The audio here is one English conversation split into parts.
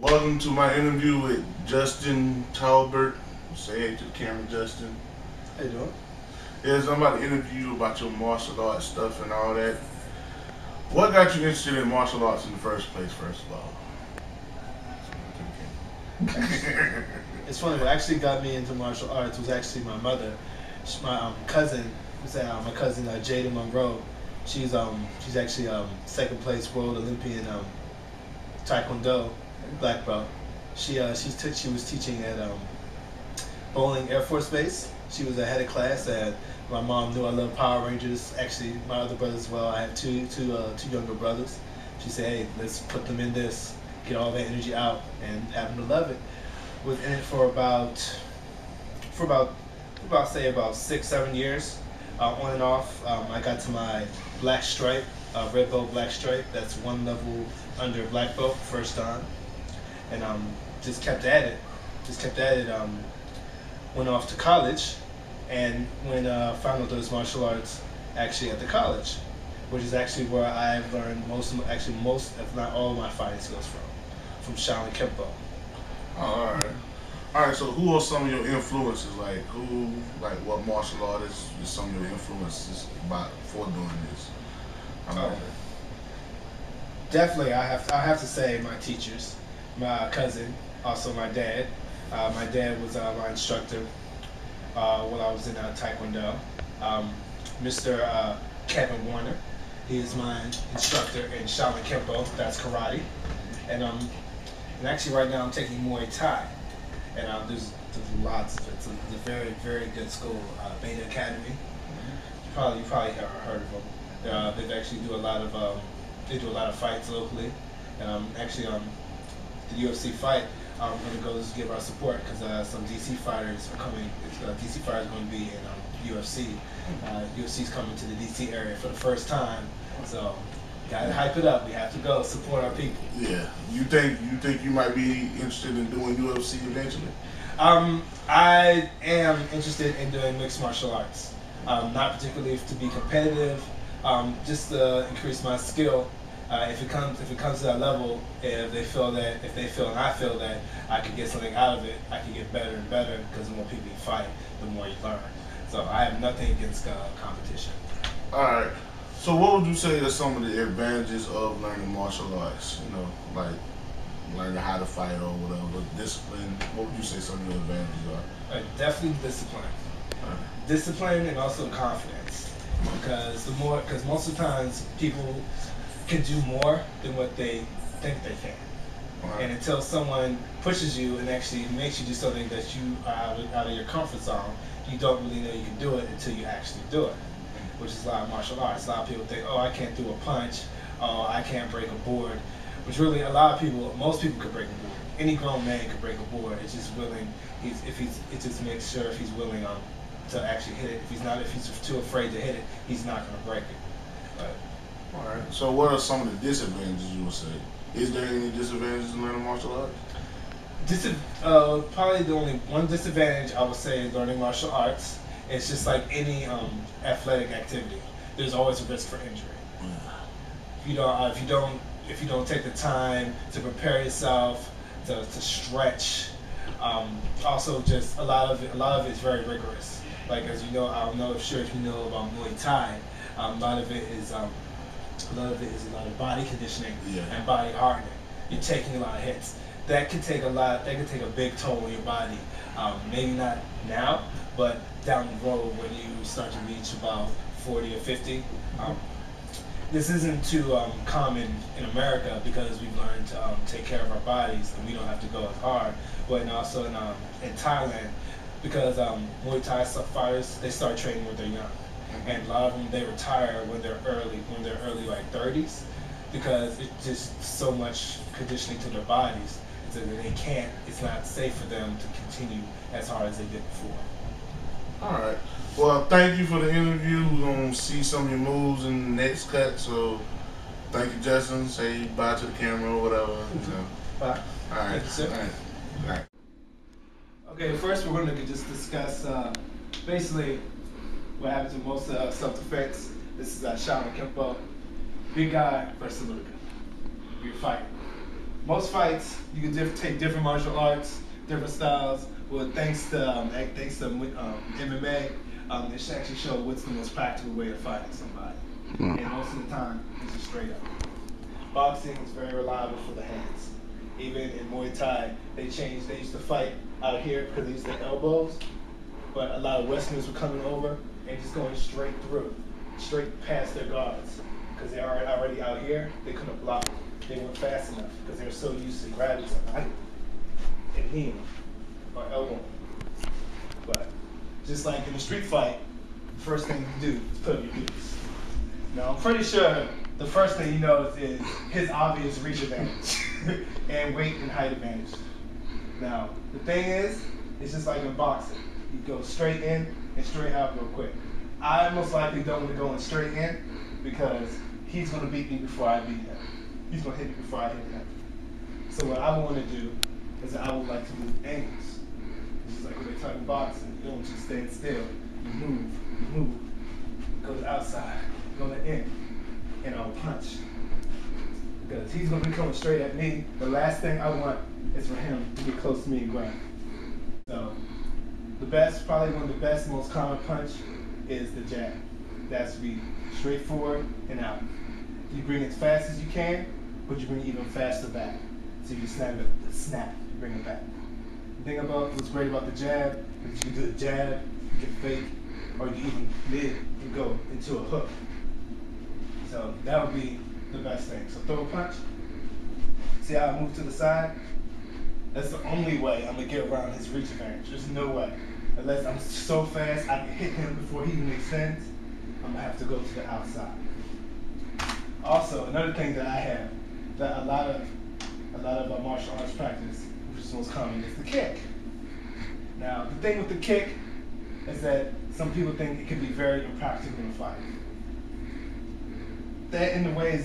Welcome to my interview with Justin Tolbert. Say hey to the camera, Justin. How you doing? Yes, I'm about to interview you about your martial arts stuff and all that. What got you interested in martial arts in the first place, first of all? It's funny. What actually got me into martial arts was actually my mother. My cousin, my cousin Jada Monroe. She's actually second place world Olympian Taekwondo black belt. She was teaching at Bowling Air Force Base. She was a head of class, and my mom knew I loved Power Rangers. Actually, my other brothers as well. I have two younger brothers. She said, "Hey, let's put them in this, get all that energy out, and have them to love it." Was in it for about say about 6-7 years, on and off. I got to my black stripe, red belt black stripe. That's one level under black belt, first time, and just kept at it. Went off to college, and found out those martial arts actually at the college, which is actually where I've learned most, if not all, of my fighting skills from Shaolin Kempo. All right. All right. So, who are some of your influences? What martial artists is some of your influences for doing this? Definitely, I have to say my teachers, my cousin, also my dad. My dad was my instructor when I was in Taekwondo. Mr. Kevin Warner, he is my instructor in Shaolin Kempo. That's karate, and actually right now I'm taking Muay Thai, and there's lots of it. It's a very, very good school, Beta Academy. You probably heard of them. They actually do a lot of fights locally. Actually, the UFC fight, we're gonna go just give our support because some DC fighters are coming. DC fighters are going to be in UFC. UFC's coming to the DC area for the first time, so gotta hype it up. We have to go support our people. Yeah. You think you might be interested in doing UFC eventually? I am interested in doing mixed martial arts. Not particularly to be competitive, just to increase my skill. If it comes to that level, if they feel and I feel that I could get something out of it, I can get better and better because the more people you fight, the more you learn. So I have nothing against competition. All right. So, what would you say are some of the advantages of learning martial arts? You know, like learning how to fight or whatever, discipline. What would you say some of your advantages are? Definitely discipline. Discipline and also confidence. Because most of the times people can do more than what they think they can. Right. And until someone pushes you and actually makes you do something that you are out of your comfort zone, you don't really know you can do it until you actually do it, which is a lot of martial arts. A lot of people think, oh, I can't do a punch, oh, I can't break a board, which really most people could break a board. Any grown man could break a board. It's just willing, it just makes sure if he's willing to actually hit it. If he's too afraid to hit it, he's not going to break it. But, all right. So, what are some of the disadvantages you would say? Is there any disadvantages in learning martial arts? Probably the only one disadvantage I would say in learning martial arts is just like any athletic activity. There's always a risk for injury. If you don't take the time to prepare yourself, to stretch. Also, just a lot of it is very rigorous. Like, as you know, I don't know if you know about Muay Thai. A lot of it is a lot of body conditioning and body hardening. You're taking a lot of hits. That can take a big toll on your body. Maybe not now, but down the road when you start to reach about 40 or 50. This isn't too common in America because we've learned to take care of our bodies and we don't have to go as hard. But also in Thailand, because Muay Thai fighters, they start training when they're young. And a lot of them, they retire when they're early like 30s, because it's just so much conditioning to their bodies. So that it's not safe for them to continue as hard as they did before. All right. Well, thank you for the interview. We're going to see some of your moves in the next cut. So, thank you, Justin. Say bye to the camera or whatever. You know. Bye. All right. Thank you, sir. All right. Okay, first we're going to just discuss basically what happens in most self-defense. This is Shaolin Kempo. Big guy versus little guy. You're fighting. most fights, you can take different martial arts, different styles. Well, thanks to MMA, it actually show what's the most practical way of fighting somebody. And most of the time, it's just straight up. Boxing is very reliable for the hands. Even in Muay Thai, they used to fight out here because they used to have elbows, but a lot of Westerners were coming over and just going straight through, straight past their guards. Because they are already out here, they couldn't block. They weren't fast enough because they were so used to grabbing somebody and kneeing them or elbowing. But just like in a street fight, the first thing you do is put up your boots. Now, I'm pretty sure the first thing you notice is his obvious reach advantage and weight and height advantage. Now, the thing is, it's just like in boxing. You go straight in and straight out real quick. I most likely don't want to go in straight in because he's going to beat me before I beat him. He's going to hit me before I hit him. So what I want to do is I would like to move angles. It's just like when they talk in boxing. You don't just stand still. You move. Go to the outside, go to the end, and I'll punch. Because he's going to be coming straight at me. The last thing I want is for him to get close to me and grab. So probably one of the best, most common punch is the jab. That's to be straightforward and out. You bring it as fast as you can, but you bring it even faster back. So you snap, you bring it back. The thing about what's great about the jab is you can do the jab, you can fake, or you can even mid and go into a hook. So that would be the best thing. So throw a punch. See how I move to the side? That's the only way I'm gonna get around his reach advantage. There's no way. Unless I'm so fast I can hit him before he even extends, I'm gonna have to go to the outside. Also, another thing that I have that a lot of our martial arts practice, which is most common, is the kick. Now, the thing with the kick is that some people think it can be very impractical in a fight. That in a way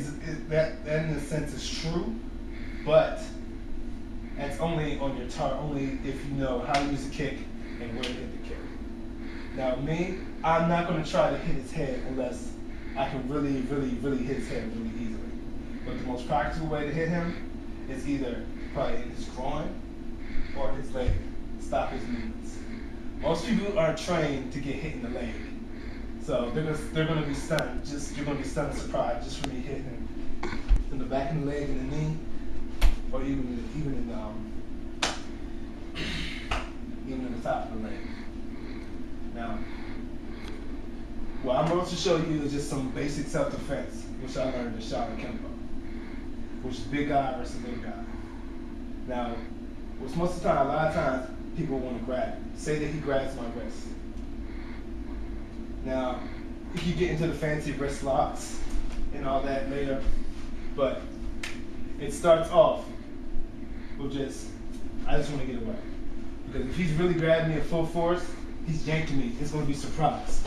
that in a sense is true, but it's only on your target, only if you know how to use the kick and where to hit the kick. Now me, I'm not going to try to hit his head unless I can really hit his head really easily. But the most practical way to hit him is either probably in his groin or his leg, stop his movements. Most people aren't trained to get hit in the leg. So they're gonna be stunned. You're gonna be stunned and surprised just from me hitting him in the back of the leg and the knee, or even in the top of the leg. Now, what I'm going to show you is just some basic self-defense, which I learned in Shaolin Kempo, which is big guy versus little guy. Now, which most of the time, a lot of times, people want to grab. Say that he grabs my wrist. Now, you can get into the fancy wrist locks and all that later, but it starts off with I just want to get away. Because if he's really grabbing me at full force, he's yanking me, it's going to be surprise.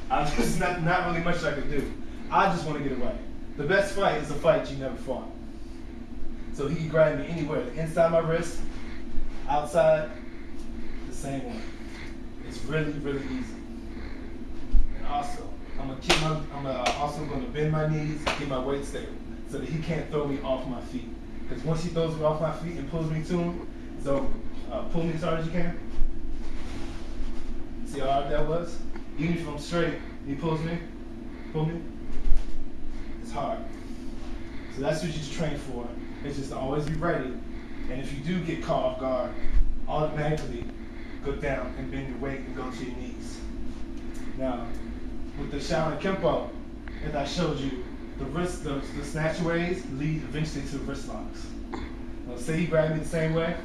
There's not really much I can do. I just want to get away. The best fight is a fight you never fought. So he can grab me anywhere, inside my wrist, outside, the same way. It's really easy. And also, I'm also going to bend my knees, get my weight stable, so that he can't throw me off my feet. Because once he throws me off my feet and pulls me to him, it's over. Pull me as hard as you can. See how hard that was? Even if I'm straight, he pulls me, pull me, it's hard. So that's what you should train for. It's just to always be ready. And if you do get caught off guard, automatically go down and bend your weight and go to your knees. Now, with the Shaolin Kempo, as I showed you, the snatch ways lead eventually to wrist locks. Now, say he grabbed me the same way,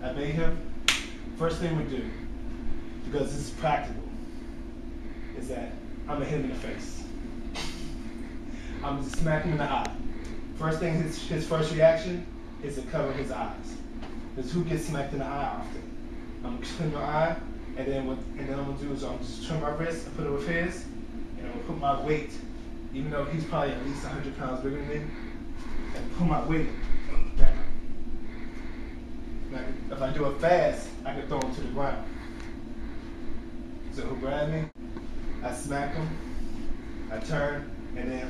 I bait him, first thing we do, because this is practical, is that I'm gonna hit him in the face. I'm just smack him in the eye. First thing, his first reaction is to cover his eyes. Because who gets smacked in the eye often? I'm gonna clean my eye, and then I'm gonna do is I'm just turn my wrist and put it with his, and I'm gonna put my weight, even though he's probably at least 100 pounds bigger than me, and put my weight down. Now, if I do it fast, I can throw him to the ground. So he'll grab me, I smack him, I turn, and then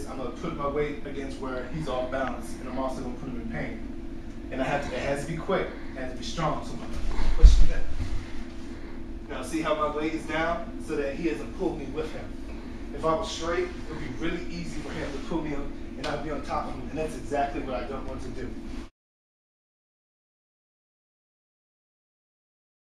I'm gonna put my weight against where he's off balance, and I'm also gonna put him in pain. And it has to be quick, it has to be strong. So I'm gonna push him in. Now see how my weight is down so that he doesn't pull me with him. If I was straight, it would be really easy for him to pull me up and I'd be on top of him. And that's exactly what I don't want to do.